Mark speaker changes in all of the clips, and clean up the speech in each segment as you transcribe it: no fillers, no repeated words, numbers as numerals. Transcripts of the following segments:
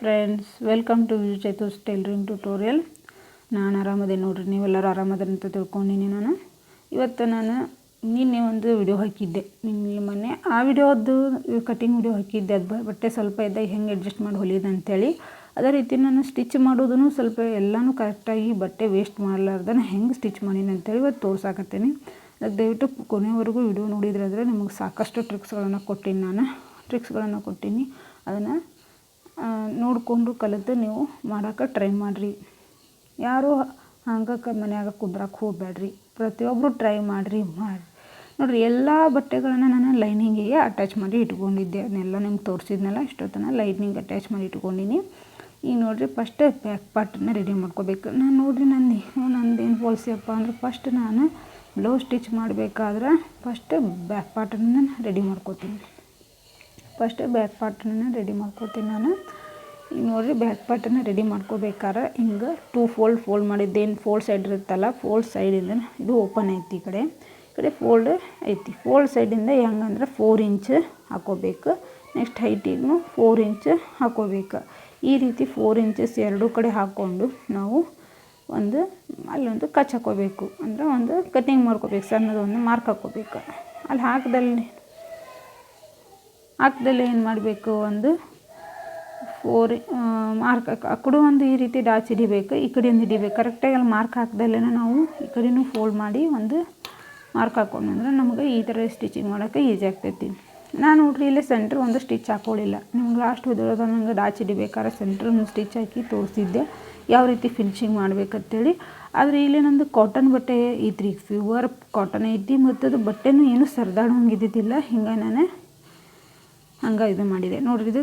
Speaker 1: Friends, welcome to Chaitu's tailoring tutorial. ನಾನು ಆರಾಮದೆ ನೋಡ್ರಿ, ನೀವೆಲ್ಲರೂ ಆರಾಮದ ಅಂತ ತಿಳ್ಕೊಂಡಿನಿ. ಇವತ್ತು ನಾನು ನಿನ್ನೆ ಒಂದು ವಿಡಿಯೋ ಹಾಕಿದ್ದೆ, ಮೊನ್ನೆ ಆ ವಿಡಿಯೋದ್ದು ಕಟಿಂಗ್ ವಿಡಿಯೋ ಹಾಕಿದ್ದೆ. ಅದು ಬಟ್ಟೆ ಸ್ವಲ್ಪ ಇದ್ದಾಗ ಹೆಂಗೆ ಅಡ್ಜಸ್ಟ್ ಮಾಡಿ ಹೊಲಿಯೋದು ಅಂತೇಳಿ. ಅದೇ ರೀತಿ ನಾನು ಸ್ಟಿಚ್ ಮಾಡೋದನ್ನು ಸ್ವಲ್ಪ ಎಲ್ಲನೂ ಕರೆಕ್ಟಾಗಿ ಬಟ್ಟೆ ವೇಸ್ಟ್ ಮಾಡಲಾರ್ದನ ಹೆಂಗೆ ಸ್ಟಿಚ್ ಮಾಡೀನಿ ಅಂತೇಳಿ ಇವತ್ತು ತೋರ್ಸಾಕತ್ತೀನಿ. ಅದಕ್ಕೆ ದಯವಿಟ್ಟು ಕೊನೆವರೆಗೂ ವಿಡಿಯೋ ನೋಡಿದ್ರೆ ನಿಮಗೆ ಸಾಕಷ್ಟು ಟ್ರಿಕ್ಸ್ಗಳನ್ನು ಕೊಟ್ಟೀನಿ. ಅದನ್ನು ನೋಡಿಕೊಂಡು ಕಲಿತು ನೀವು ಮಾಡೋಕೆ ಟ್ರೈ ಮಾಡಿರಿ. ಯಾರು ಹಂಗೆ ಮನ್ಯಾಗ ಕುಂದ್ರಕ್ಕೆ ಹೋಗಬೇಡ್ರಿ, ಪ್ರತಿಯೊಬ್ಬರು ಟ್ರೈ ಮಾಡಿರಿ. ನೋಡಿರಿ, ಎಲ್ಲ ಬಟ್ಟೆಗಳನ್ನು ನಾನು ಲೈನಿಂಗಿಗೆ ಅಟ್ಯಾಚ್ ಮಾಡಿ ಇಟ್ಕೊಂಡಿದ್ದೆ. ಅದನ್ನೆಲ್ಲ ನಿಮ್ಗೆ ತೋರಿಸಿದ್ನಲ್ಲ, ಇಷ್ಟೊತ್ತನ ಲೈನಿಂಗ್ ಅಟ್ಯಾಚ್ ಮಾಡಿ ಇಟ್ಕೊಂಡಿನಿ. ಈಗ ನೋಡಿರಿ, ಫಸ್ಟ್ ಬ್ಯಾಕ್ ಪಾರ್ಟನ್ನು ರೆಡಿ ಮಾಡ್ಕೋಬೇಕು. ನಾನು ನೋಡಿರಿ ನಂದೇನು ಪಾಲಿಸಿಯಪ್ಪ ಅಂದ್ರೆ, ಫಸ್ಟ್ ನಾನು ಬ್ಲೌಸ್ ಸ್ಟಿಚ್ ಮಾಡಬೇಕಾದ್ರೆ ಫಸ್ಟ್ ಬ್ಯಾಕ್ ಪಾರ್ಟನ್ನು ರೆಡಿ ಮಾಡ್ಕೋತೀನಿ. ನಾನು ಈಗ ನೋಡಿರಿ, ಬ್ಯಾಕ್ ಪಾರ್ಟನ್ನು ರೆಡಿ ಮಾಡ್ಕೋಬೇಕಾದ್ರೆ ಹಿಂಗೆ 2 ಫೋಲ್ಡ್ ಮಾಡಿದ್ದೇನು ಫೋಲ್ಡ್ ಸೈಡ್ ಇರುತ್ತಲ್ಲ, ಫೋಲ್ಡ್ ಸೈಡಿಂದ ಇದು ಓಪನ್ ಐತಿ, ಈ ಕಡೆ ಫೋಲ್ಡ್ ಐತಿ. ಫೋಲ್ಡ್ ಸೈಡಿಂದ ಹೆಂಗಂದ್ರೆ 4 ಇಂಚ್ ಹಾಕೋಬೇಕು. ನೆಕ್ಸ್ಟ್ ಹೈಟಿಗೂ 4 ಇಂಚ್ ಹಾಕೋಬೇಕು. ಈ ರೀತಿ 4 ಇಂಚಸ್ ಎರಡೂ ಕಡೆ ಹಾಕ್ಕೊಂಡು ನಾವು ಅಲ್ಲೊಂದು ಕಚ್ ಹಾಕೋಬೇಕು, ಅಂದರೆ ಒಂದು ಕಟಿಂಗ್ ಮಾಡ್ಕೋಬೇಕು, ಸಣ್ಣದೊಂದು ಮಾರ್ಕ್ ಹಾಕೋಬೇಕು. ಅಲ್ಲಿ ಹಾಕ್ದಲ್ಲಿ ಏನು ಮಾಡಬೇಕು, ಒಂದು 4 ಮಾರ್ಕ್ ಆ ಕಡೆ ಒಂದು ಈ ರೀತಿ ಡಾಚ್ ಹಿಡಿಬೇಕು, ಈ ಕಡೆಯಿಂದ ಹಿಡಿಬೇಕು. ಕರೆಕ್ಟಾಗಿ ಅಲ್ಲಿ ಮಾರ್ಕ್ ಹಾಕ್ದಲ್ಲೇ ನಾವು ಈ ಕಡೆನೂ ಫೋಲ್ಡ್ ಮಾಡಿ ಒಂದು ಮಾರ್ಕ್ ಹಾಕೊಂಡ್ರೆ ನಮಗೆ ಈ ಥರ ಸ್ಟಿಚಿಂಗ್ ಮಾಡೋಕ್ಕೆ ಈಸಿ ಆಗ್ತೈತಿ. ನಾನು ನೋಡ್ರಿ ಇಲ್ಲೇ ಸೆಂಟ್ರ್ ಒಂದು ಸ್ಟಿಚ್ ಹಾಕೊಳ್ಳಿಲ್ಲ. ನಿಮ್ಗೆ ಲಾಸ್ಟ್ ವಿಡಿಯೋದಾಗ ನಂಗೆ ಡಾಚ್ ಹಿಡಿಬೇಕಾದ್ರೆ ಸೆಂಟ್ರ್ ಒಂದು ಸ್ಟಿಚ್ ಹಾಕಿ ತೋರಿಸಿದ್ದೆ ಯಾವ ರೀತಿ ಫಿನಿಶಿಂಗ್ ಮಾಡ್ಬೇಕಂತೇಳಿ. ಆದರೆ ಇಲ್ಲಿ ನಂದು ಕಾಟನ್ ಬಟ್ಟೆ ಐತ್ರಿ, ಪ್ಯೂರ್ ಕಾಟನ್ ಐತಿ, ಮತ್ತು ಅದು ಬಟ್ಟೆನೂ ಏನೂ ಸರಿದಾಡೋಂಗಿದ್ದಿದ್ದಿಲ್ಲ. ಹಿಂಗೆ ನಾನು ಇದು ಮಾಡಿದೆ. ನೋಡಿರಿ, ಇದು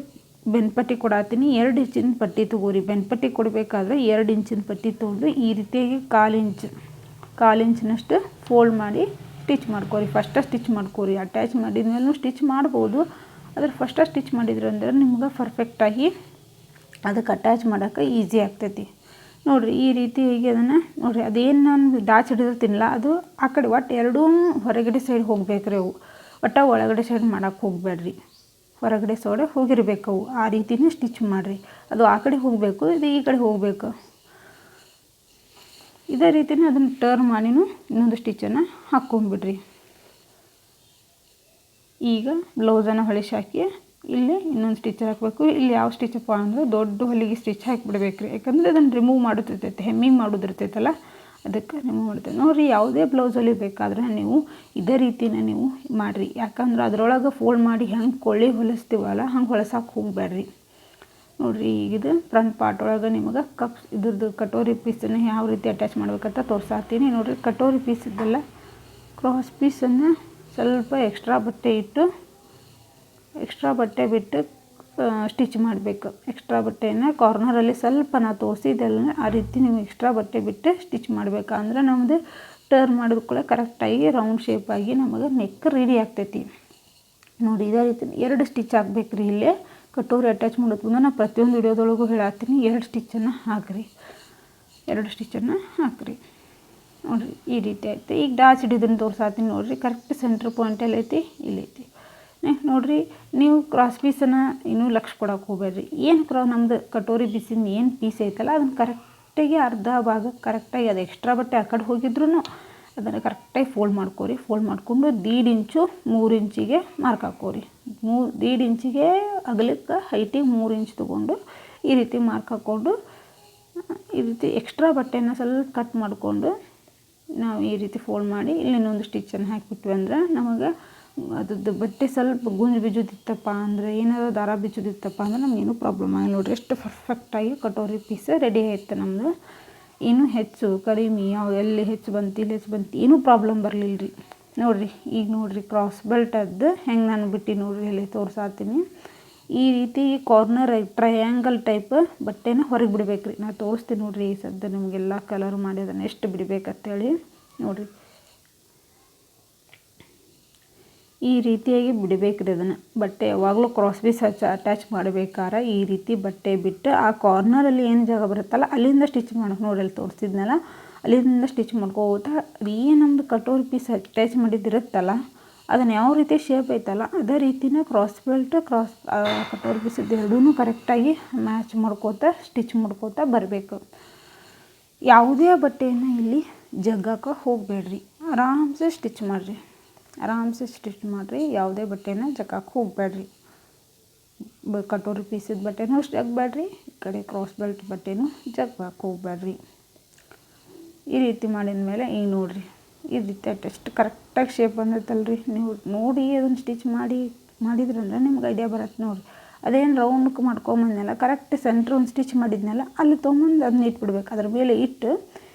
Speaker 1: ಬೆನ್ಪಟ್ಟಿ ಕೊಡತ್ತೀನಿ. 2 ಇಂಚಿನ ಪಟ್ಟಿ ತೊಗೋರಿ. ಬೆನ್ಪಟ್ಟಿ ಕೊಡಬೇಕಾದ್ರೆ 2 ಇಂಚಿನ ಪಟ್ಟಿ ತೊಗೊಂಡು ಈ ರೀತಿಯಾಗಿ 1/4 ಇಂಚಿನಷ್ಟು ಫೋಲ್ಡ್ ಮಾಡಿ ಸ್ಟಿಚ್ ಮಾಡ್ಕೊರಿ. ಸ್ಟಿಚ್ ಮಾಡ್ಕೊರಿ. ಅಟ್ಯಾಚ್ ಮಾಡಿದ್ಮೇಲೆ ಸ್ಟಿಚ್ ಮಾಡ್ಬೋದು, ಆದರೆ ಸ್ಟಿಚ್ ಮಾಡಿದ್ರೆ ಅಂದ್ರೆ ನಿಮ್ಗೆ ಪರ್ಫೆಕ್ಟಾಗಿ ಅದಕ್ಕೆ ಅಟ್ಯಾಚ್ ಮಾಡೋಕ್ಕೆ ಈಸಿ ಆಗ್ತೈತಿ. ನೋಡಿರಿ, ಈ ರೀತಿಯಾಗಿ ಅದನ್ನು ನೋಡಿರಿ, ಅದೇನು ನಾನು ಡಾಚ್ ಹಿಡಿದಿರ್ತೀನಿಲ್ಲ, ಅದು ಆ ಕಡೆ ಒಟ್ಟು ಎರಡೂ ಹೊರಗಡೆ ಸೈಡ್ ಹೋಗ್ಬೇಕ್ರಿ. ಅವು ಒಟ್ಟು ಒಳಗಡೆ ಸೈಡ್ ಮಾಡೋಕ್ಕೆ ಹೋಗಬೇಡ್ರಿ, ಹೊರಗಡೆ ಸೈಡ್ ಹೋಗಿರ್ಬೇಕು ಅವು. ಆ ರೀತಿನೇ ಸ್ಟಿಚ್ ಮಾಡಿರಿ. ಅದು ಆ ಕಡೆ ಹೋಗಬೇಕು, ಇದು ಈ ಕಡೆ ಹೋಗಬೇಕು. ಇದೇ ರೀತಿನೇ ಅದನ್ನು ಟರ್ನ್ ಮಾಡಿನೂ ಇನ್ನೊಂದು ಸ್ಟಿಚ್ಚನ್ನು ಹಾಕ್ಕೊಂಡ್ಬಿಡ್ರಿ. ಈಗ ಬ್ಲೌಸನ್ನು ಹೊಲಿಸಿ ಹಾಕಿ ಇಲ್ಲಿ ಇನ್ನೊಂದು ಸ್ಟಿಚ್ ಹಾಕಬೇಕು. ಇಲ್ಲಿ ಯಾವ ಸ್ಟಿಚಪ್ಪ ಅಂದರೆ ದೊಡ್ಡ ಹೊಲಿಗೆ ಸ್ಟಿಚ್ ಹಾಕಿಬಿಡ್ಬೇಕು ರೀ, ಯಾಕಂದರೆ ಅದನ್ನು ರಿಮೂವ್ ಮಾಡೋದಿರ್ತೈತೆ, ಹೆಮ್ಮಿಂಗ್ ಮಾಡೋದಿರ್ತೈತಲ್ಲ, ಅದಕ್ಕೆ ರಿಮೂವ್ ಮಾಡ್ತೇವೆ. ನೋಡಿರಿ, ಯಾವುದೇ ಬ್ಲೌಸ್ ಹೊಲಿಬೇಕಾದ್ರೆ ನೀವು ಇದೇ ರೀತಿನ ನೀವು ಮಾಡಿರಿ. ಯಾಕಂದ್ರೆ ಅದರೊಳಗೆ ಫೋಲ್ಡ್ ಮಾಡಿ ಹೆಂಗೆ ಕೊಳ್ಳಿ ಹೊಲಿಸ್ತೀವಲ್ಲ ಹಂಗೆ ಹೊಲಸಕ್ಕೆ ಹೋಗಬೇಡ್ರಿ. ನೋಡಿರಿ, ಈಗಿದು ಫ್ರಂಟ್ ಪಾರ್ಟ್ ಒಳಗೆ ನಿಮಗೆ ಇದ್ರದ್ದು ಕಟೋರಿ ಪೀಸನ್ನು ಯಾವ ರೀತಿ ಅಟ್ಯಾಚ್ ಮಾಡ್ಬೇಕಂತ ತೋರಿಸಾತೀನಿ. ನೋಡಿರಿ, ಕಟೋರಿ ಪೀಸ್ ಇದ್ದಲ್ಲ, ಕ್ರಾಸ್ ಪೀಸನ್ನು ಸ್ವಲ್ಪ ಎಕ್ಸ್ಟ್ರಾ ಬಟ್ಟೆ ಬಿಟ್ಟು ಸ್ಟಿಚ್ ಮಾಡಬೇಕು. ಎಕ್ಸ್ಟ್ರಾ ಬಟ್ಟೆಯನ್ನು ಕಾರ್ನರಲ್ಲಿ ಸ್ವಲ್ಪ ನಾವು ತೋರಿಸಿದ್ದೆಲ್ಲ ಆ ರೀತಿ ನೀವು ಎಕ್ಸ್ಟ್ರಾ ಬಟ್ಟೆ ಬಿಟ್ಟು ಸ್ಟಿಚ್ ಮಾಡಬೇಕು. ಅಂದ್ರೆ ನಮ್ಮದು ಟರ್ನ್ ಮಾಡಿದ ಕೂಡ ಕರೆಕ್ಟಾಗಿ ರೌಂಡ್ ಶೇಪಾಗಿ ನಮಗೆ ನೆಕ್ ರೆಡಿ ಆಗ್ತೈತಿ. ನೋಡಿ, ಇದೇ ರೀತಿ 2 ಸ್ಟಿಚ್ ಹಾಕ್ಬೇಕು ರೀ. ಇಲ್ಲೇ ಕಟೋರಿ ಅಟ್ಯಾಚ್ ಮಾಡೋದು ಬಂದು ನಾನು ಪ್ರತಿಯೊಂದು ವಿಡಿಯೋದೊಳಗೂ ಹೇಳತ್ತೀನಿ. 2 ಸ್ಟಿಚ್ಚನ್ನು ಹಾಕಿರಿ. ನೋಡಿರಿ, ಈ ರೀತಿ ಐತೆ. ಈಗ ಡಾಚ್ ಹಿಡಿದನ್ನು ತೋರಿಸಾತೀನಿ. ನೋಡಿರಿ, ಕರೆಕ್ಟ್ ಸೆಂಟ್ರ್ ಪಾಯಿಂಟಲ್ಲಿ ಐತಿ, ಇಲ್ಲೈತಿ. ನೋಡಿರಿ, ನೀವು ಕ್ರಾಸ್ ಪೀಸನ್ನು ಇನ್ನೂ ಲಕ್ಷ ಕೊಡೋಕೆ ಹೋಗಬೇಡ್ರಿ. ನಮ್ಮದು ಕಟೋರಿ ಪೀಸಿಂದ ಏನು ಪೀಸ್ ಐತಲ್ಲ ಅದನ್ನು ಕರೆಕ್ಟಾಗಿ ಅರ್ಧ ಭಾಗ ಕರೆಕ್ಟಾಗಿ ಅದು ಎಕ್ಸ್ಟ್ರಾ ಬಟ್ಟೆ ಆ ಕಡೆ ಹೋಗಿದ್ರು ಅದನ್ನು ಕರೆಕ್ಟಾಗಿ ಫೋಲ್ಡ್ ಮಾಡ್ಕೊರಿ. ಫೋಲ್ಡ್ ಮಾಡಿಕೊಂಡು 1.5 ಇಂಚು 3 ಇಂಚಿಗೆ ಮಾರ್ಕ್ ಹಾಕೋರಿ. 1.5 ಇಂಚಿಗೆ ಅಗಲಕ್ಕೆ ಹೈಟಿಗೆ 3 ಇಂಚ್ ತೊಗೊಂಡು ಈ ರೀತಿ ಮಾರ್ಕ್ ಹಾಕ್ಕೊಂಡು ಈ ರೀತಿ ಎಕ್ಸ್ಟ್ರಾ ಬಟ್ಟೆನ ಸ್ವಲ್ಪ ಕಟ್ ಮಾಡಿಕೊಂಡು ನಾವು ಈ ರೀತಿ ಫೋಲ್ಡ್ ಮಾಡಿ ಇಲ್ಲಿ ಇನ್ನೊಂದು ಸ್ಟಿಚ್ಚನ್ನು ಹಾಕಿಬಿಟ್ವಿ ಅಂದ್ರೆ ನಮಗೆ ಅದ್ರದ್ದು ಬಟ್ಟೆ ಸ್ವಲ್ಪ ಗುಂಜು ಬಿಚ್ಚೋದಿತ್ತಪ್ಪ ಅಂದರೆ, ಏನಾದರೂ ದಾರ ಬಿಚ್ಚೋದಿತ್ತಪ್ಪ ಅಂದ್ರೆ ನಮಗೇನು ಪ್ರಾಬ್ಲಮ್ ಆಗಿಲ್ಲ. ನೋಡಿರಿ, ಎಷ್ಟು ಪರ್ಫೆಕ್ಟಾಗಿ ಕಟೋರಿ ಪೀಸ್ ರೆಡಿ ಆಯ್ತು ನಮ್ಮದು. ಇನ್ನೂ ಹೆಚ್ಚು ಕಡಿಮೆ ಎಲ್ಲಿ ಹೆಚ್ಚು ಬಂತು ಇಲ್ಲಿ ಹೆಚ್ಚು ಬಂತು ಏನೂ ಪ್ರಾಬ್ಲಮ್ ಬರಲಿಲ್ಲ ರೀ. ನೋಡಿರಿ, ಈಗ ನೋಡಿರಿ, ಕ್ರಾಸ್ ಬೆಲ್ಟದ್ದು ಹೆಂಗೆ ನಾನು ಬಿಟ್ಟು ನೋಡಿರಿ ಇಲ್ಲಿ ತೋರಿಸಾತೀನಿ. ಈ ರೀತಿ ಕಾರ್ನರ್ ಟ್ರಯಾಂಗಲ್ ಟೈಪ್ ಬಟ್ಟೆನ ಹೊರಗೆ ಬಿಡ್ಬೇಕು ರೀ. ನಾನು ತೋರಿಸ್ತೀನಿ ನೋಡಿರಿ, ಈ ಸದ್ದು ನಿಮಗೆಲ್ಲ ಕಲರ್ ಮಾಡಿ ಅದನ್ನು ಎಷ್ಟು ಬಿಡಬೇಕಂತೇಳಿ. ನೋಡಿರಿ, ಈ ರೀತಿಯಾಗಿ ಬಿಡಬೇಕ್ರಿ ಅದನ್ನು. ಬಟ್ಟೆ ಯಾವಾಗಲೂ ಕ್ರಾಸ್ ಪೀಸ್ ಅಟ್ಯಾಚ್ ಮಾಡಬೇಕಾದ್ರೆ ಈ ರೀತಿ ಬಟ್ಟೆ ಬಿಟ್ಟು ಆ ಕಾರ್ನರಲ್ಲಿ ಏನು ಜಾಗ ಬರುತ್ತಲ್ಲ ಅಲ್ಲಿಂದ ಸ್ಟಿಚ್ ಮಾಡೋಕೆ. ನೋಡಿ, ಅಲ್ಲಿ ತೋರಿಸಿದ್ನಲ್ಲ, ಅಲ್ಲಿಂದ ಸ್ಟಿಚ್ ಮಾಡ್ಕೋತಾ ನಮ್ಮದು ಕಟೋರಿ ಪೀಸ್ ಅಟ್ಯಾಚ್ ಮಾಡಿದ್ದಿರುತ್ತಲ್ಲ ಅದನ್ನು ಯಾವ ರೀತಿ ಶೇಪ್ ಐತಲ್ಲ ಅದೇ ರೀತಿನೇ ಕ್ರಾಸ್ ಬೆಲ್ಟ್ ಕಟೋರಿ ಪೀಸದ್ದು ಎರಡೂ ಕರೆಕ್ಟಾಗಿ ಮ್ಯಾಚ್ ಮಾಡ್ಕೋತಾ ಸ್ಟಿಚ್ ಮಾಡ್ಕೋತಾ ಬರಬೇಕು. ಯಾವುದೇ ಬಟ್ಟೆಯನ್ನು ಇಲ್ಲಿ ಜಗ್ಗಕ್ಕೆ ಹೋಗಬೇಡ್ರಿ, ಆರಾಮ್ಸೆ ಸ್ಟಿಚ್ ಮಾಡಿರಿ. ಯಾವುದೇ ಬಟ್ಟೆನ ಜಗ್ಗಕ್ಕೆ ಹೋಗಬೇಡ್ರಿ. ಕಟೋರಿ ಪೀಸದ ಬಟ್ಟೆನೂ ಜಗ್ಬೇಡ್ರಿ, ಈ ಕಡೆ ಕ್ರಾಸ್ ಬೆಲ್ಟ್ ಬಟ್ಟೆನೂ ಜಗ್ಗಕ್ಕೆ ಹೋಗಬೇಡ್ರಿ. ಈ ರೀತಿ ಮಾಡಿದ ಮೇಲೆ ಈಗ ನೋಡಿರಿ, ಈ ರೀತಿ ಎಷ್ಟು ಕರೆಕ್ಟಾಗಿ ಶೇಪ್ ಬಂದೈತಲ್ರಿ. ನೀವು ನೋಡಿ ಅದನ್ನು ಸ್ಟಿಚ್ ಮಾಡಿದ್ರಂದ್ರೆ ನಿಮ್ಗೆ ಐಡಿಯಾ ಬರುತ್ತೆ ನೋಡಿರಿ. ಅದೇನು ರೌಂಡ್ಗೆ ಮಾಡ್ಕೊಂಬಂದ್ನಲ್ಲ, ಕರೆಕ್ಟ್ ಸೆಂಟ್ರ್ ಒಂದು ಸ್ಟಿಚ್ ಮಾಡಿದ್ನಲ್ಲ ಅಲ್ಲಿ ತೊಗೊಂಬಂದು ಅದನ್ನ ಇಟ್ಬಿಡ್ಬೇಕು. ಅದ್ರ ಮೇಲೆ ಇಟ್ಟು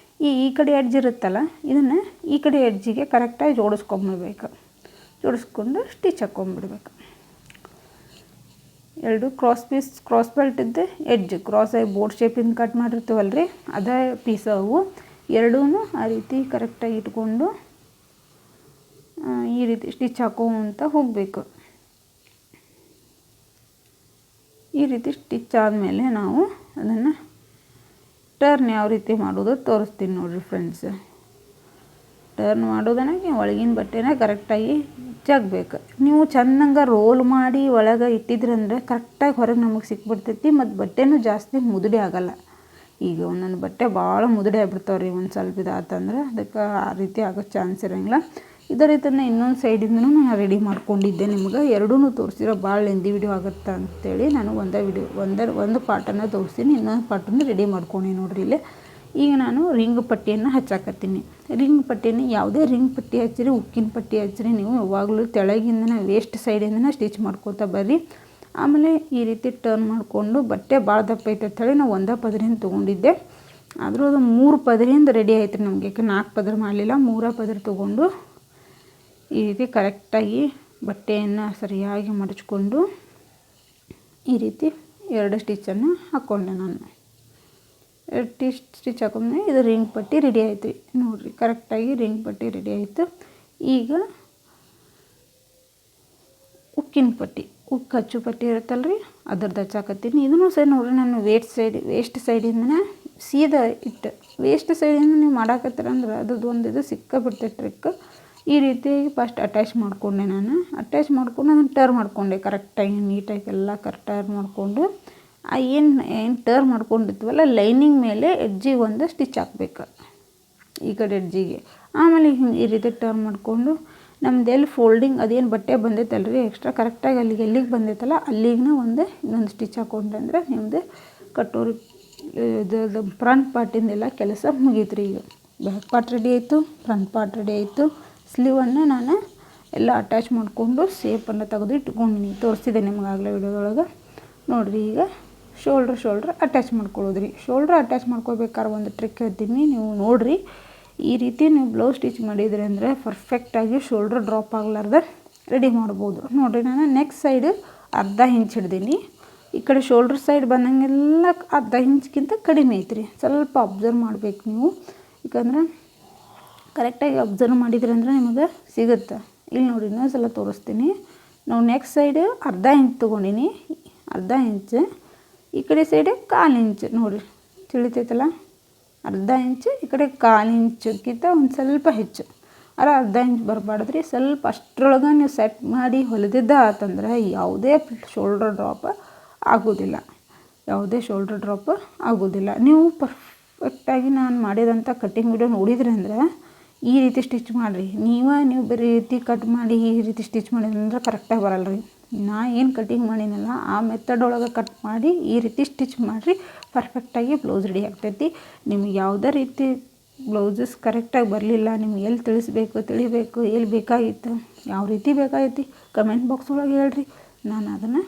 Speaker 1: ಈ ಕಡೆ ಎಡ್ಜ್ ಇರುತ್ತಲ್ಲ ಇದನ್ನು ಈ ಕಡೆ ಎಡ್ಜಿಗೆ ಕರೆಕ್ಟಾಗಿ ಜೋಡಿಸ್ಕೊಂಡು ಸ್ಟಿಚ್ ಹಾಕ್ಕೊಂಬಿಡ್ಬೇಕು. ಎರಡು ಕ್ರಾಸ್ ಬೆಲ್ಟಿದ್ದು ಎಡ್ಜ್ ಕ್ರಾಸಾಗಿ ಬೋರ್ಡ್ ಶೇಪಿಂದ ಕಟ್ ಮಾಡಿರ್ತೀವಲ್ರಿ, ಅದೇ ಪೀಸ್ ಅವು ಎರಡೂ ಆ ರೀತಿ ಕರೆಕ್ಟಾಗಿ ಇಟ್ಕೊಂಡು ಈ ರೀತಿ ಸ್ಟಿಚ್ ಹಾಕೋಂತ ಹೋಗಬೇಕು. ಈ ರೀತಿ ಸ್ಟಿಚ್ ಆದಮೇಲೆ ನಾವು ಅದನ್ನು ಟರ್ನ್ ಯಾವ ರೀತಿ ಮಾಡೋದು ತೋರಿಸ್ತೀನಿ ನೋಡಿರಿ ಫ್ರೆಂಡ್ಸ್. ಟರ್ನ್ ಮಾಡೋದನ್ನಾಗಿ ಒಳಗಿನ ಬಟ್ಟೆನ ಕರೆಕ್ಟಾಗಿ ಜಗ್ಬೇಕು. ನೀವು ಚೆಂದಂಗೆ ರೋಲ್ ಮಾಡಿ ಒಳಗೆ ಇಟ್ಟಿದ್ರಂದ್ರೆ ಕರೆಕ್ಟಾಗಿ ಹೊರಗೆ ನಮಗೆ ಸಿಕ್ಬಿಡ್ತೈತಿ. ಮತ್ತು ಬಟ್ಟೆನೂ ಜಾಸ್ತಿ ಮುದುಡೆ ಆಗೋಲ್ಲ. ಈಗ ಒಂದೊಂದು ಬಟ್ಟೆ ಭಾಳ ಮುದುಡೆ ಆಗ್ಬಿಡ್ತಾವೆ ರೀ, ಒಂದು ಸ್ವಲ್ಪ ಇದಾತಂದ್ರೆ ಅದಕ್ಕೆ ಆ ರೀತಿ ಆಗೋ ಚಾನ್ಸ್ ಇರೋಂಗಿಲ್ಲ. ಇದೇ ರೀತಿಯೇ ಇನ್ನೊಂದು ಸೈಡಿಂದನೂ ನಾನು ರೆಡಿ ಮಾಡ್ಕೊಂಡಿದ್ದೆ. ನಿಮ್ಗೆ ಎರಡೂ ತೋರಿಸಿರೋ ಭಾಳ ಲೆಂದಿ ವಿಡಿಯೋ ಆಗುತ್ತೆ ಅಂತೇಳಿ ನಾನು ಒಂದು ಪಾರ್ಟನ್ನು ತೋರಿಸ್ತೀನಿ, ಇನ್ನೊಂದು ಪಾರ್ಟನ್ನು ರೆಡಿ ಮಾಡ್ಕೊಂಡು ನೋಡ್ರಿ. ಇಲ್ಲಿ ಈಗ ನಾನು ರಿಂಗ್ ಪಟ್ಟಿಯನ್ನು ಹಚ್ಚಾಕತ್ತೀನಿ. ರಿಂಗ್ ಪಟ್ಟಿಯನ್ನು ಯಾವುದೇ ರಿಂಗ್ ಪಟ್ಟಿ ಹಚ್ಚಿರಿ, ಉಕ್ಕಿನ ಪಟ್ಟಿ ಹಚ್ಚಿರಿ, ನೀವು ಯಾವಾಗಲೂ ತೆಳಗಿಂದನೇ ವೇಸ್ಟ್ ಸೈಡಿಂದನೇ ಸ್ಟಿಚ್ ಮಾಡ್ಕೋತಾ ಬರ್ರಿ. ಆಮೇಲೆ ಈ ರೀತಿ ಟರ್ನ್ ಮಾಡಿಕೊಂಡು ಬಟ್ಟೆ ಭಾಳ ದಪ್ಪ ಐತೆ ಅಂತೇಳಿ ನಾವು ಒಂದೇ ಪದರಿಂದ ತೊಗೊಂಡಿದ್ದೆ. ಆದರೂ ಅದು 3 ಪದರಿಂದ ರೆಡಿ ಆಯ್ತು ನಮಗೆ. 4 ಪದರ ಮಾಡಲಿಲ್ಲ, 3 ಪದರ ತೊಗೊಂಡು ಈ ರೀತಿ ಕರೆಕ್ಟಾಗಿ ಬಟ್ಟೆಯನ್ನು ಸರಿಯಾಗಿ ಮಡಚ್ಕೊಂಡು ಈ ರೀತಿ 2 ಸ್ಟಿಚ್ಚನ್ನು ಹಾಕ್ಕೊಂಡೆ ನಾನು. 2 ಸ್ಟಿಚ್ ಹಾಕೊಂಡ್ರೆ ಇದು ರಿಂಗ್ ಪಟ್ಟಿ ರೆಡಿ ಆಯಿತು ನೋಡಿರಿ. ಕರೆಕ್ಟಾಗಿ ರಿಂಗ್ ಪಟ್ಟಿ ರೆಡಿ ಆಯಿತು. ಈಗ ಉಕ್ಕಿನ ಪಟ್ಟಿ, ಹಚ್ಚು ಪಟ್ಟಿ ಇರುತ್ತಲ್ರಿ ಅದ್ರದ್ದು ಹಚ್ಚಾಕತ್ತೀನಿ. ಇದನ್ನು ಸಹ ನೋಡಿರಿ, ನಾನು ವೇಸ್ಟ್ ಸೈಡಿಂದನೇ ಸೀದಾ ಇಟ್ಟು ವೇಸ್ಟ್ ಸೈಡಿಂದ ನೀವು ಮಾಡಾಕತ್ತೀರಂದ್ರೆ ಅದ್ರದ್ದು ಒಂದು ಇದು ಸಿಕ್ಕಾಬಿಡ್ತೈತೆ ಟ್ರಿಕ್. ಈ ರೀತಿ ಫಸ್ಟ್ ಅಟ್ಯಾಚ್ ಮಾಡಿಕೊಂಡೆ ನಾನು. ಅಟ್ಯಾಚ್ ಮಾಡ್ಕೊಂಡು ಅದನ್ನು ಟರ್ನ್ ಮಾಡಿಕೊಂಡೆ ಕರೆಕ್ಟಾಗಿ ನೀಟಾಗಿ ಎಲ್ಲ ಟರ್ನ್ ಮಾಡಿಕೊಂಡು ಏನು ಟರ್ನ್ ಮಾಡ್ಕೊಂಡಿರ್ತೀವಲ್ಲ ಲೈನಿಂಗ್ ಮೇಲೆ ಎಡ್ಜಿಗೆ ಒಂದು ಸ್ಟಿಚ್ ಹಾಕ್ಬೇಕು, ಈ ಕಡೆ ಎಡ್ಜಿಗೆ. ಆಮೇಲೆ ಈ ರೀತಿ ಟರ್ನ್ ಮಾಡಿಕೊಂಡು ನಮ್ದು ಎಲ್ಲಿ ಫೋಲ್ಡಿಂಗ್ ಅದೇನು ಬಟ್ಟೆ ಬಂದೈತಲ್ರಿ ಎಕ್ಸ್ಟ್ರಾ ಕರೆಕ್ಟಾಗಿ ಎಲ್ಲಿಗೆ ಬಂದೈತಲ್ಲ ಅಲ್ಲಿಗೆ ಇನ್ನೊಂದು ಸ್ಟಿಚ್ ಹಾಕ್ಕೊಂಡ್ರೆ ಅಂದರೆ ನಿಮ್ಮದು ಕಟೋರಿ ಇದು ಫ್ರಂಟ್ ಪಾರ್ಟಿಂದೆಲ್ಲ ಕೆಲಸ ಮುಗೀತು ರೀ. ಈಗ ಬ್ಯಾಕ್ ಪಾರ್ಟ್ ರೆಡಿ ಆಯಿತು, ಫ್ರಂಟ್ ಪಾರ್ಟ್ ರೆಡಿ ಆಯಿತು. ಸ್ಲೀವನ್ನು ನಾನು ಎಲ್ಲ ಅಟ್ಯಾಚ್ ಮಾಡಿಕೊಂಡು ಶೇಪನ್ನು ತೆಗೆದು ಇಟ್ಕೊಂಡಿನಿ, ತೋರಿಸಿದೆ ನಿಮಗಾಗಲೇ ವಿಡಿಯೋದೊಳಗೆ ನೋಡಿರಿ. ಈಗ ಶೋಲ್ಡ್ರ್ ಅಟ್ಯಾಚ್ ಮಾಡ್ಕೊಳ್ಳೋದು ರೀ. ಶೋಲ್ಡ್ರ್ ಅಟ್ಯಾಚ್ ಮಾಡ್ಕೋಬೇಕಾದ್ರೆ ಒಂದು ಟ್ರಿಕ್ ಹೇಳ್ತೀನಿ, ನೀವು ನೋಡಿರಿ. ಈ ರೀತಿ ನೀವು ಬ್ಲೌಸ್ ಸ್ಟಿಚ್ ಮಾಡಿದ್ರಿ ಅಂದರೆ ಪರ್ಫೆಕ್ಟಾಗಿ ಶೋಲ್ಡ್ರ್ ಡ್ರಾಪ್ ಆಗಲಾರ್ದೆ ರೆಡಿ ಮಾಡ್ಬೋದು. ನೋಡಿರಿ, ನಾನು ನೆಕ್ಸ್ಟ್ ಸೈಡ್ ಅರ್ಧ ಇಂಚ್ ಹಿಡ್ದೀನಿ. ಈ ಕಡೆ ಶೋಲ್ಡ್ರ್ ಸೈಡ್ ಬಂದಂಗೆಲ್ಲ ಅರ್ಧ ಇಂಚ್ಗಿಂತ ಕಡಿಮೆ ಐತ್ರಿ. ಸ್ವಲ್ಪ ಅಬ್ಸರ್ವ್ ಮಾಡಬೇಕು ನೀವು, ಯಾಕಂದ್ರೆ ಕರೆಕ್ಟಾಗಿ ಅಬ್ಸರ್ವ್ ಮಾಡಿದ್ರಿ ಅಂದ್ರೆ ನಿಮಗೆ ಸಿಗುತ್ತೆ. ಇಲ್ಲಿ ನೋಡಿ ಇನ್ನೊಂದು ಸಲ ತೋರಿಸ್ತೀನಿ. ನಾವು ನೆಕ್ಸ್ಟ್ ಸೈಡ್ ಅರ್ಧ ಇಂಚ್ ತೊಗೊಂಡಿನಿ, ಅರ್ಧ ಇಂಚ್. ಈ ಕಡೆ ಸೈಡ್ 1/4 ಇಂಚ್ ನೋಡಿರಿ, ತಿಳಿತೈತಲ್ಲ, ಅರ್ಧ ಇಂಚ್. ಈ ಕಡೆ 1/4 ಇಂಚ್ಗಿಂತ ಒಂದು ಸ್ವಲ್ಪ ಹೆಚ್ಚು, ಅರ್ಧ ಇಂಚ್ ಬರಬಾರ್ದ್ರಿ. ಸ್ವಲ್ಪ ಅಷ್ಟರೊಳಗೆ ನೀವು ಸೆಟ್ ಮಾಡಿ ಹೊಲಿದಿದ್ದ ಆತಂದ್ರೆ ಯಾವುದೇ ಶೋಲ್ಡ್ರ್ ಡ್ರಾಪ್ ಆಗೋದಿಲ್ಲ. ನೀವು ಪರ್ಫೆಕ್ಟಾಗಿ ನಾನು ಮಾಡಿದಂಥ ಕಟ್ಟಿಂಗ್ ವಿಡಿಯೋ ನೋಡಿದ್ರಿ ಅಂದ್ರೆ ಈ ರೀತಿ ಸ್ಟಿಚ್ ಮಾಡಿರಿ. ನೀವು ಬೇರೆ ರೀತಿ ಕಟ್ ಮಾಡಿ ಈ ರೀತಿ ಸ್ಟಿಚ್ ಮಾಡಿದ್ರಿ ಅಂದ್ರೆ ಕರೆಕ್ಟಾಗಿ ಬರಲ್ಲ ರೀ. ನಾ ಏನು ಕಟ್ಟಿಂಗ್ ಮಾಡಿನಲ್ಲ ಆ ಮೆಥಡ್ ಒಳಗೆ ಕಟ್ ಮಾಡಿ ಈ ರೀತಿ ಸ್ಟಿಚ್ ಮಾಡಿರಿ, ಪರ್ಫೆಕ್ಟಾಗಿ ಬ್ಲೌಸ್ ರೆಡಿ ಆಗ್ತೈತಿ. ನಿಮ್ಗೆ ಯಾವುದೇ ರೀತಿ ಬ್ಲೌಸಸ್ ಕರೆಕ್ಟಾಗಿ ಬರಲಿಲ್ಲ, ನಿಮ್ಗೆ ಎಲ್ಲಿ ತಿಳಿಬೇಕು, ಎಲ್ಲಿ ಬೇಕಾಗಿತ್ತು, ಯಾವ ರೀತಿ ಬೇಕಾಗೈತಿ ಕಮೆಂಟ್ ಬಾಕ್ಸ್ ಒಳಗೆ ಹೇಳ್ರಿ. ನಾನು ಅದನ್ನು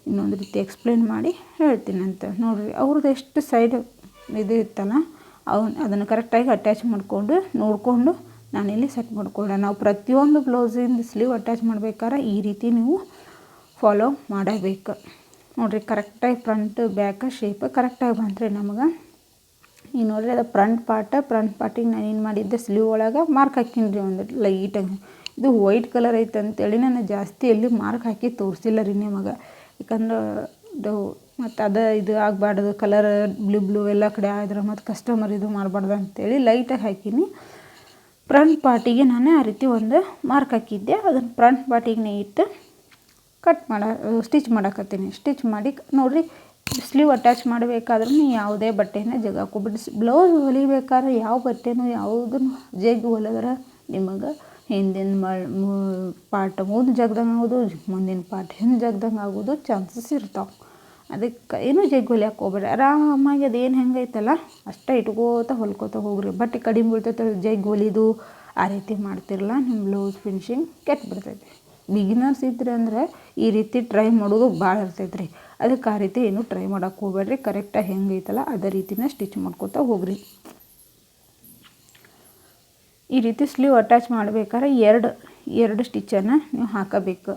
Speaker 1: ಇನ್ನೊಂದು ರೀತಿ ಎಕ್ಸ್ಪ್ಲೇನ್ ಮಾಡಿ ಹೇಳ್ತೀನಿ ಅಂತ ನೋಡಿರಿ. ಅವ್ರದ್ದು ಎಷ್ಟು ಸೈಡ್ ಇದು ಇತ್ತಲ್ಲ ಅದನ್ನು ಕರೆಕ್ಟಾಗಿ ಅಟ್ಯಾಚ್ ಮಾಡಿಕೊಂಡು ನೋಡಿಕೊಂಡು ನಾನಿಲ್ಲಿ ಸೆಟ್ ಮಾಡಿಕೊಂಡೆ. ನಾವು ಪ್ರತಿಯೊಂದು ಬ್ಲೌಸಿಂದ ಸ್ಲೀವ್ ಅಟ್ಯಾಚ್ ಮಾಡ್ಬೇಕಾದ್ರೆ ಈ ರೀತಿ ನೀವು ಫಾಲೋ ಮಾಡಬೇಕು ನೋಡಿರಿ. ಕರೆಕ್ಟಾಗಿ ಫ್ರಂಟ್ ಬ್ಯಾಕ್ ಶೇಪ್ ಕರೆಕ್ಟಾಗಿ ಬಂದರೆ ನಮಗೆ ಈಗ ನೋಡಿರಿ ಅದು ಫ್ರಂಟ್ ಪಾರ್ಟಿಗೆ ನಾನು ಏನು ಮಾಡಿದ್ದೆ ಸ್ಲೀವ್ ಒಳಗೆ ಮಾರ್ಕ್ ಹಾಕಿನಿ ರೀ ಒಂದು ಲೈಟಾಗಿ. ಇದು ವೈಟ್ ಕಲರ್ ಐತೆ ಅಂತೇಳಿ ನಾನು ಜಾಸ್ತಿ ಎಲ್ಲಿ ಮಾರ್ಕ್ ಹಾಕಿ ತೋರಿಸಿಲ್ಲ ರೀ ನಿಮಗೆ, ಯಾಕಂದ್ರೆ ಮತ್ತು ಇದು ಆಗಬಾರ್ದು ಕಲರ್ ಬ್ಲೂ ಎಲ್ಲ ಕಡೆ ಆದ್ರೆ ಮತ್ತು ಕಸ್ಟಮರ್ ಇದು ಮಾಡಬಾರ್ದು ಅಂತೇಳಿ ಲೈಟಾಗಿ ಹಾಕೀನಿ. ಫ್ರಂಟ್ ಪಾರ್ಟಿಗೆ ನಾನು ಆ ರೀತಿ ಒಂದು ಮಾರ್ಕ್ ಹಾಕಿದ್ದೆ. ಅದನ್ನು ಫ್ರಂಟ್ ಪಾರ್ಟಿಗೆ ಇಟ್ಟು ಸ್ಟಿಚ್ ಮಾಡಕತ್ತೀನಿ. ಸ್ಟಿಚ್ ಮಾಡಿ ನೋಡಿರಿ, ಸ್ಲೀವ್ ಅಟ್ಯಾಚ್ ಮಾಡಬೇಕಾದ್ರೂ ಯಾವುದೇ ಬಟ್ಟೆನ ಜಗ್ ಹಾಕೋಬಿಟ್ಟು ಬ್ಲೌಸ್ ಹೊಲಿಬೇಕಾದ್ರೆ ಯಾವ ಬಟ್ಟೆನೂ ಯಾವುದನ್ನು ಜಗ್ಗಿ ಹೊಲಿದ್ರೆ ನಿಮಗೆ ಹಿಂದಿನ ಪಾರ್ಟ್ ಮುಂದೆ ಜಗ್ದಂಗೆ ಆಗೋದು, ಮುಂದಿನ ಪಾರ್ಟ್ ಹಿಂದೆ ಜಗ್ದಂಗೆ ಆಗೋದು ಚಾನ್ಸಸ್ ಇರ್ತಾವೆ. ಅದಕ್ಕೆ ಏನೂ ಜಗ್ಗಿ ಹೊಲಿಯಕ್ಕೆ ಹೋಗ್ಬೇಡಿ. ಆರಾಮಾಗಿ ಅದೇನು ಹೆಂಗೈತಲ್ಲ ಅಷ್ಟೇ ಇಟ್ಕೋತ ಹೊಲ್ಕೋತ ಹೋಗ್ರಿ. ಬಟ್ಟೆ ಕಡಿಮೆ ಬೀಳ್ತೈತೆ ಜಗ್ಗಿ ಹೊಲಿದು ಆ ರೀತಿ ಮಾಡ್ತಿರಲ್ಲ, ನಿಮ್ಮ ಬ್ಲೌಸ್ ಫಿನಿಶಿಂಗ್ ಕೆಟ್ಟು ಬಿಡ್ತೈತಿ. ಬಿಗಿನರ್ಸ್ ಇದ್ರಿ ಅಂದರೆ ಈ ರೀತಿ ಟ್ರೈ ಮಾಡೋದು ಭಾಳ ಇರ್ತೈತೆ ರೀ. ಅದಕ್ಕೆ ಆ ರೀತಿ ಏನೂ ಟ್ರೈ ಮಾಡೋಕ್ಕೆ ಹೋಗ್ಬೇಡ್ರಿ. ಕರೆಕ್ಟಾಗಿ ಹೆಂಗೈತಲ್ಲ ಅದೇ ರೀತಿನ ಸ್ಟಿಚ್ ಮಾಡ್ಕೋತ ಹೋಗ್ರಿ. ಈ ರೀತಿ ಸ್ಲೀವ್ ಅಟ್ಯಾಚ್ ಮಾಡಬೇಕಾದ್ರೆ ಎರಡು ಸ್ಟಿಚ್ಚನ್ನು ನೀವು ಹಾಕಬೇಕು.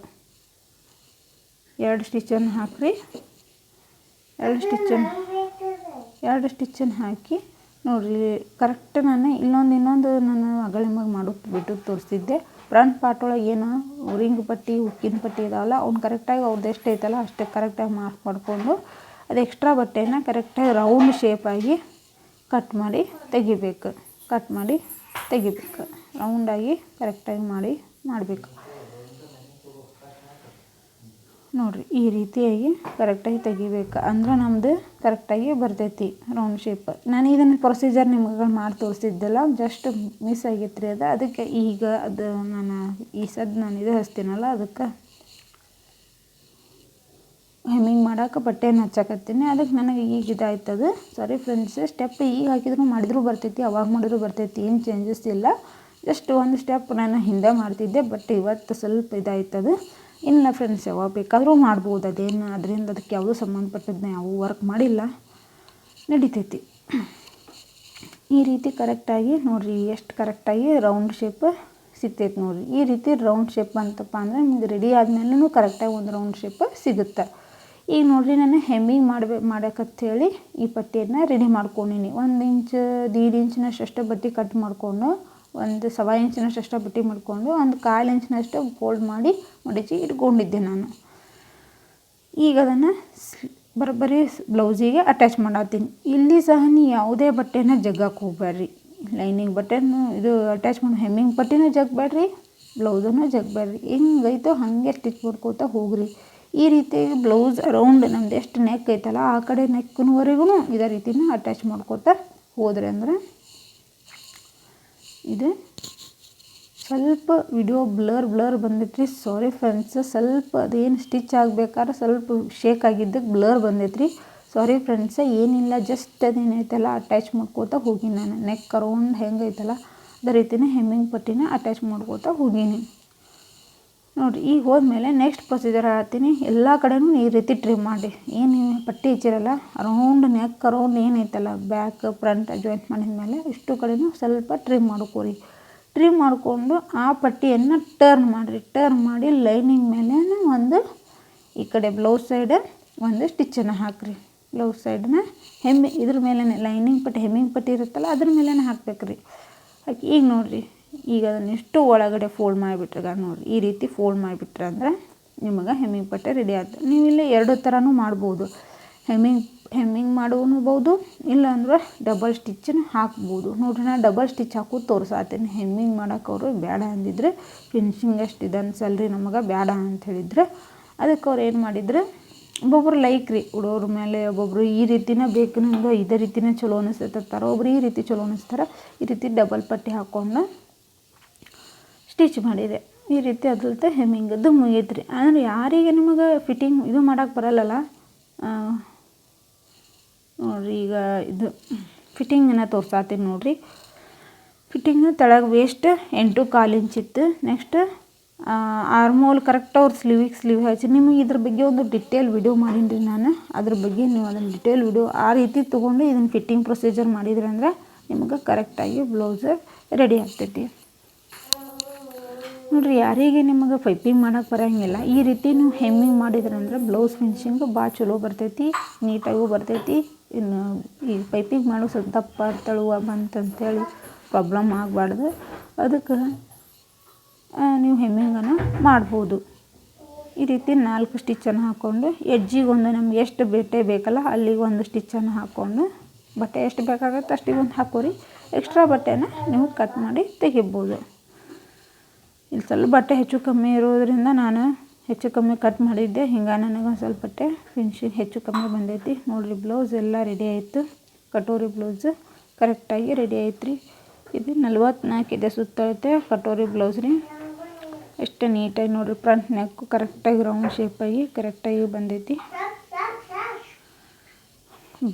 Speaker 1: 2 ಸ್ಟಿಚ್ಚನ್ನು ಹಾಕಿರಿ. 2 ಸ್ಟಿಚ್ಚನ್ನು ಹಾಕಿ ನೋಡಿರಿ. ಕರೆಕ್ಟ್ ನಾನು ಇನ್ನೊಂದು ನಾನು ಅಗಳಿಮಾಗ ಬಿಟ್ಟು ತೋರಿಸ್ತಿದ್ದೆ. ಫ್ರಂಟ್ ಪಾರ್ಟ್ ಒಳಗೆ ಏನು ರಿಂಗ್ ಪಟ್ಟಿ ಉಕ್ಕಿನ ಪಟ್ಟಿ ಇದಾವಲ್ಲ ಅವ್ನು ಕರೆಕ್ಟಾಗಿ ಅವ್ರದ್ದು ಎಷ್ಟು ಐತಲ್ಲ ಅಷ್ಟೇ ಕರೆಕ್ಟಾಗಿ ಮಾರ್ಕ್ ಮಾಡಿಕೊಂಡು ಅದು ಎಕ್ಸ್ಟ್ರಾ ಬಟ್ಟೆನ ಕರೆಕ್ಟಾಗಿ ರೌಂಡ್ ಶೇಪಾಗಿ ಕಟ್ ಮಾಡಿ ತೆಗಿಬೇಕು. ರೌಂಡಾಗಿ ಕರೆಕ್ಟಾಗಿ ಮಾಡಬೇಕು ನೋಡಿರಿ. ಈ ರೀತಿಯಾಗಿ ಕರೆಕ್ಟಾಗಿ ತೆಗಿಬೇಕು ಅಂದ್ರೆ ನಮ್ಮದು ಕರೆಕ್ಟಾಗಿ ಬರ್ತೈತಿ ರೌಂಡ್ ಶೇಪ್. ನಾನು ಇದನ್ನು ಪ್ರೊಸೀಜರ್ ನಿಮ್ಗೆ ಮಾಡಿ ತೋರಿಸಿದ್ದೆಲ್ಲ ಜಸ್ಟ್ ಮಿಸ್ ಆಗೈತೆ ರೀ ಅದು. ಅದಕ್ಕೆ ಈಗ ಅದು ನಾನು ಇದು ಹಚ್ತೀನಲ್ಲ ಅದಕ್ಕೆ ಹೆಮ್ಮಿಂಗ್ ಮಾಡೋಕೆ ಬಟ್ಟೆನ ಹಚ್ಚಕತ್ತೀನಿ. ಅದಕ್ಕೆ ನನಗೆ ಈಗ ಇದಾಯ್ತದು. ಸಾರಿ ಫ್ರೆಂಡ್ಸ್, ಸ್ಟೆಪ್ ಈಗ ಹಾಕಿದ್ರು ಮಾಡಿದರೂ ಬರ್ತೈತಿ, ಅವಾಗ ಮಾಡಿದ್ರು ಬರ್ತೈತಿ, ಏನು ಚೇಂಜಸ್ ಇಲ್ಲ. ಜಸ್ಟ್ ಒಂದು ಸ್ಟೆಪ್ ನಾನು ಹಿಂದೆ ಮಾಡ್ತಿದ್ದೆ, ಬಟ್ ಇವತ್ತು ಸ್ವಲ್ಪ ಇದಾಯ್ತದು. ಇಲ್ಲ ಫ್ರೆಂಡ್ಸ್, ಯಾವಾಗ ಬೇಕಾದರೂ ಮಾಡ್ಬೋದು. ಅದರಿಂದ ಅದಕ್ಕೆ ಯಾವುದೂ ಸಂಬಂಧಪಟ್ಟದನ್ನ ಯಾವ ವರ್ಕ್ ಮಾಡಿಲ್ಲ, ನಡಿತೈತಿ. ಈ ರೀತಿ ಕರೆಕ್ಟಾಗಿ ನೋಡಿರಿ, ಎಷ್ಟು ಕರೆಕ್ಟಾಗಿ ರೌಂಡ್ ಶೇಪ್ ಸಿಗ್ತೈತೆ ನೋಡಿರಿ. ಈ ರೀತಿ ರೌಂಡ್ ಶೇಪ್ ಅಂತಪ್ಪ ಅಂದರೆ ನಿಮ್ಗೆ ರೆಡಿ ಆದಮೇಲೂ ಕರೆಕ್ಟಾಗಿ ಒಂದು ರೌಂಡ್ ಶೇಪ್ ಸಿಗುತ್ತೆ. ಈಗ ನೋಡಿರಿ, ನಾನು ಹೆಮ್ಮಿಂಗ್ ಮಾಡೋಕ್ಕಂತೇಳಿ ಈ ಪಟ್ಟಿಯನ್ನು ರೆಡಿ ಮಾಡ್ಕೊಂಡೀನಿ. 1 ಇಂಚ್ 1.5 ಇಂಚಿನಷ್ಟು ಬಟ್ಟೆ ಕಟ್ ಮಾಡಿಕೊಂಡು, ಒಂದು 1/4 ಇಂಚಿನಷ್ಟು ಬಟ್ಟೆ ಮಾಡಿಕೊಂಡು, ಒಂದು 1/4 ಇಂಚಿನಷ್ಟು ಫೋಲ್ಡ್ ಮಾಡಿ ಮಡಚಿ ಇಟ್ಕೊಂಡಿದ್ದೆ ನಾನು. ಈಗ ಅದನ್ನು ಬರೋಬ್ಬರಿ ಬ್ಲೌಸಿಗೆ ಅಟ್ಯಾಚ್ ಮಾಡತ್ತೀನಿ. ಇಲ್ಲಿ ಸಹ ನೀವು ಯಾವುದೇ ಬಟ್ಟೆನ ಜಗ್ಗಕ್ಕೆ ಹೋಗ್ಬೇಡ್ರಿ. ಲೈನಿಂಗ್ ಬಟ್ಟೆನೂ ಇದು ಅಟ್ಯಾಚ್ ಮಾಡಿ ಹೆಮ್ಮಿಂಗ್ ಪಟ್ಟಿನೂ ಜಗ್ಬೇಡ್ರಿ, ಬ್ಲೌಸನ್ನು ಜಗ್ಬೇಡ್ರಿ. ಹೆಂಗೈತೋ ಹಾಗೆ ಸ್ಟಿಚ್ ಮಾಡ್ಕೋತ ಹೋಗ್ರಿ. ಈ ರೀತಿಯಾಗಿ ಬ್ಲೌಸ್ ರೌಂಡ್ ನಮ್ದು ಎಷ್ಟು ನೆಕ್ ಐತಲ್ಲ ಆ ಕಡೆ ನೆಕ್ನವರೆಗೂ ಇದೇ ರೀತಿನ ಅಟ್ಯಾಚ್ ಮಾಡ್ಕೋತ ಹೋದ್ರೆ ಅಂದ್ರೆ ಇದು ಸ್ವಲ್ಪ ವಿಡಿಯೋ ಬ್ಲರ್ ಬಂದೈತ್ರಿ. ಸಾರಿ ಫ್ರೆಂಡ್ಸ್, ಸ್ವಲ್ಪ ಅದೇನು ಸ್ಟಿಚ್ ಆಗಬೇಕಾದ್ರೆ ಸ್ವಲ್ಪ ಶೇಕ್ ಆಗಿದ್ದಕ್ಕೆ ಬ್ಲರ್ ಬಂದೈತ್ರಿ. ಸಾರಿ ಫ್ರೆಂಡ್ಸ್, ಏನಿಲ್ಲ, ಜಸ್ಟ್ ಅದೇನೈತಲ್ಲ ಅಟ್ಯಾಚ್ ಮಾಡ್ಕೋತ ಹೋಗೀನಿ ನಾನು. ನೆಕ್ ರೌಂಡ್ ಹೆಂಗೈತಲ್ಲ ಅದೇ ರೀತಿನೇ ಹೆಮ್ಮಿಂಗ್ ಪಟ್ಟಿನ ಅಟ್ಯಾಚ್ ಮಾಡ್ಕೋತ ಹೋಗೀನಿ ನೋಡಿರಿ. ಈಗ ಹೋದ್ಮೇಲೆ ನೆಕ್ಸ್ಟ್ ಪ್ರೊಸೀಜರ್ ಹೇಳ್ತೀನಿ. ಎಲ್ಲ ಕಡೆನೂ ಈ ರೀತಿ ಟ್ರಿಮ್ ಮಾಡಿ, ಏನು ಪಟ್ಟಿ ಹಚ್ಚಿರಲ್ಲ ರೌಂಡ್ ನೆಕ್ ರೌಂಡ್ ಏನೈತಲ್ಲ ಬ್ಯಾಕ್ ಫ್ರಂಟ್ ಜಾಯಿಂಟ್ ಮಾಡಿದ್ಮೇಲೆ ಇಷ್ಟು ಕಡೆನೂ ಸ್ವಲ್ಪ ಟ್ರಿಮ್ ಮಾಡ್ಕೋರಿ. ಟ್ರಿಮ್ ಮಾಡಿಕೊಂಡು ಆ ಪಟ್ಟಿಯನ್ನು ಟರ್ನ್ ಮಾಡಿ ಲೈನಿಂಗ್ ಮೇಲೆ ಒಂದು ಈ ಕಡೆ ಬ್ಲೌಸ್ ಸೈಡ್ ಒಂದು ಸ್ಟಿಚ್ಚನ್ನು ಹಾಕಿರಿ. ಬ್ಲೌಸ್ ಸೈಡನ್ನ ಇದ್ರ ಮೇಲೆ ಲೈನಿಂಗ್ ಪಟ್ಟಿ ಹೆಮ್ಮಿಂಗ್ ಪಟ್ಟಿ ಇರುತ್ತಲ್ಲ ಅದ್ರ ಮೇಲೆ ಹಾಕ್ಬೇಕು ರೀ. ಹಾಕಿ ಈಗ ನೋಡಿರಿ, ಈಗ ಅದನ್ನು ಇಷ್ಟು ಒಳಗಡೆ ಫೋಲ್ಡ್ ಮಾಡಿಬಿಟ್ರೆ ನೋಡಿರಿ, ಈ ರೀತಿ ಫೋಲ್ಡ್ ಮಾಡಿಬಿಟ್ರೆ ಅಂದ್ರೆ ನಿಮಗೆ ಹೆಮ್ಮಿಂಗ್ ಪಟ್ಟೆ ರೆಡಿ ಆಗ್ತದೆ. ನೀವು ಇಲ್ಲೇ 2 ಥರನೂ ಮಾಡ್ಬೋದು. ಹೆಮ್ಮಿಂಗ್ ಮಾಡ್ಬೋದು, ಇಲ್ಲ ಅಂದ್ರೆ ಡಬಲ್ ಸ್ಟಿಚ್ಚನ್ನು ಹಾಕ್ಬೋದು. ನೋಡ್ರಿ, ನಾನು ಡಬಲ್ ಸ್ಟಿಚ್ ಹಾಕೋದು ತೋರಿಸಾತೀನಿ. ಹೆಮ್ಮಿಂಗ್ ಮಾಡೋಕೆ ಅವರು ಬೇಡ ಅಂದಿದ್ರೆ, ಫಿನಿಶಿಂಗ್ ಅಷ್ಟು ಇದು ಅನ್ಸಲ್ರಿ ನಮಗೆ ಬೇಡ ಅಂತ ಹೇಳಿದ್ರೆ, ಅದಕ್ಕೆ ಅವ್ರು ಏನು ಮಾಡಿದ್ರು, ಒಬ್ಬೊಬ್ರು ಲೈಕ್ ರೀ ಉಡೋರ ಮೇಲೆ, ಒಬ್ಬೊಬ್ರು ಈ ರೀತಿನ ಬೇಕು ನನಗೆ ಇದೇ ರೀತಿನೇ ಚಲೋ ಅನಿಸ್ತೈತಾರೆ, ಒಬ್ರು ಈ ರೀತಿ ಚಲೋ ಅನಿಸ್ತಾರೆ. ಈ ರೀತಿ ಡಬಲ್ ಪಟ್ಟಿ ಹಾಕ್ಕೊಂಡು ಸ್ಟಿಚ್ ಮಾಡಿದೆ. ಈ ರೀತಿ ಅದ್ರದ್ದು ಹೆಮ್ಮಿಂಗದ್ದು ಮುಗೀತು ರೀ. ಅಂದರೆ ಯಾರಿಗೆ ನಿಮಗೆ ಫಿಟ್ಟಿಂಗ್ ಇದು ಮಾಡೋಕೆ ಬರಲ್ಲಲ್ಲ, ನೋಡಿರಿ ಈಗ ಇದು ಫಿಟ್ಟಿಂಗನ್ನು ತೋರ್ಸಾತೀನಿ ನೋಡಿರಿ. ಫಿಟ್ಟಿಂಗ್ ತೆಳಗೆ ವೇಸ್ಟ್ 8.25 ಇಂಚ್ ಇತ್ತು. ನೆಕ್ಸ್ಟ್ ಆರ್ಮೋಲ್ ಕರೆಕ್ಟ್ ಅವ್ರು ಸ್ಲೀವ್ ಹಚ್ಚಿ, ನಿಮಗೆ ಇದ್ರ ಬಗ್ಗೆ ಒಂದು ಡಿಟೇಲ್ ವಿಡಿಯೋ ಮಾಡೀನಿ ರೀ ನಾನು. ಅದ್ರ ಬಗ್ಗೆ ನೀವು ಅದನ್ನು ಡಿಟೇಲ್ ವಿಡಿಯೋ ಆ ರೀತಿ ತೊಗೊಂಡು ಇದನ್ನು ಫಿಟ್ಟಿಂಗ್ ಪ್ರೊಸೀಜರ್ ಮಾಡಿದ್ರಿ ಅಂದ್ರೆ ನಿಮಗೆ ಕರೆಕ್ಟಾಗಿ ಬ್ಲೌಸ್ ರೆಡಿ ಆಗ್ತೈತಿ ನೋಡಿರಿ. ಯಾರಿಗೆ ನಿಮಗೆ ಪೈಪಿಂಗ್ ಮಾಡೋಕೆ ಬರೋಂಗಿಲ್ಲ, ಈ ರೀತಿ ನೀವು ಹೆಮ್ಮಿಂಗ್ ಮಾಡಿದ್ರಂದ್ರೆ ಬ್ಲೌಸ್ ಫಿನಿಶಿಂಗು ಭಾಳ ಚಲೋ ಬರ್ತೈತಿ, ನೀಟಾಗೂ ಬರ್ತೈತಿ. ಇನ್ನು ಈ ಪೈಪಿಂಗ್ ಮಾಡೋ ಸ್ವಲ್ಪ ದಪ್ಪ ತೆಳುವ ಬಂತಂತೇಳಿ ಪ್ರಾಬ್ಲಮ್ ಆಗಬಾರ್ದು. ಅದಕ್ಕೆ ನೀವು ಹೆಮ್ಮಿಂಗನ್ನು ಮಾಡ್ಬೋದು. ಈ ರೀತಿ 4 ಸ್ಟಿಚ್ಚನ್ನು ಹಾಕ್ಕೊಂಡು ಎಡ್ಜಿಗೆ ಒಂದು ನಮ್ಗೆ ಎಷ್ಟು ಬಟ್ಟೆ ಬೇಕಲ್ಲ ಅಲ್ಲಿಗೆ ಒಂದು ಸ್ಟಿಚ್ಚನ್ನು ಹಾಕ್ಕೊಂಡು, ಬಟ್ಟೆ ಎಷ್ಟು ಬೇಕಾಗುತ್ತೆ ಅಷ್ಟಿಗೆ ಒಂದು ಹಾಕೋರಿ. ಎಕ್ಸ್ಟ್ರಾ ಬಟ್ಟೆನ ನೀವು ಕಟ್ ಮಾಡಿ ತೆಗಿಬೋದು. ಇಲ್ಲಿ ಸ್ವಲ್ಪ ಬಟ್ಟೆ ಹೆಚ್ಚು ಕಮ್ಮಿ ಇರೋದ್ರಿಂದ ನಾನು ಹೆಚ್ಚು ಕಮ್ಮಿ ಕಟ್ ಮಾಡಿದ್ದೆ. ಹಿಂಗೆ ನನಗೆ ಒಂದು ಸ್ವಲ್ಪ ಬಟ್ಟೆ ಫಿನಿಶಿಂಗ್ ಹೆಚ್ಚು ಕಮ್ಮಿ ಬಂದೈತಿ. ನೋಡಿರಿ ಬ್ಲೌಸ್ ಎಲ್ಲ ರೆಡಿ ಆಯಿತು. ಕಟೋರಿ ಬ್ಲೌಸ್ ಕರೆಕ್ಟಾಗಿ ರೆಡಿ ಆಯ್ತು ರೀ. ಇದು 44 ಇದೆ ಸುತ್ತಳತೆ ಕಟೋರಿ ಬ್ಲೌಸ್ ರೀ. ಎಷ್ಟು ನೀಟಾಗಿ ನೋಡಿರಿ, ಫ್ರಂಟ್ ನೆಕ್ಕು ಕರೆಕ್ಟಾಗಿ ರೌಂಡ್ ಶೇಪಾಗಿ ಕರೆಕ್ಟಾಗಿ ಬಂದೈತಿ.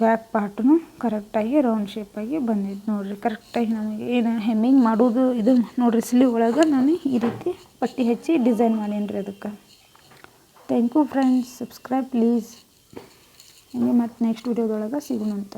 Speaker 1: ಬ್ಯಾಕ್ ಪಾರ್ಟು ಕರೆಕ್ಟಾಗಿ ರೌಂಡ್ ಶೇಪಾಗಿ ಬಂದೈತಿ ನೋಡಿರಿ. ಕರೆಕ್ಟಾಗಿ ನಮಗೆ ಏನು ಹೆಮ್ಮಿಂಗ್ ಮಾಡೋದು ಇದು ನೋಡಿರಿ, ಸ್ಲೀವ್ ಒಳಗೆ ನಾನು ಈ ರೀತಿ ಪಟ್ಟಿ ಹಚ್ಚಿ ಡಿಸೈನ್ ಮಾಡೀನಿ ರೀ ಅದಕ್ಕೆ. Thank you friends, subscribe please. ಹಂಗೆ ಮತ್ತು ನೆಕ್ಸ್ಟ್ ವಿಡಿಯೋದೊಳಗೆ ಸಿಗೋಣಂತ.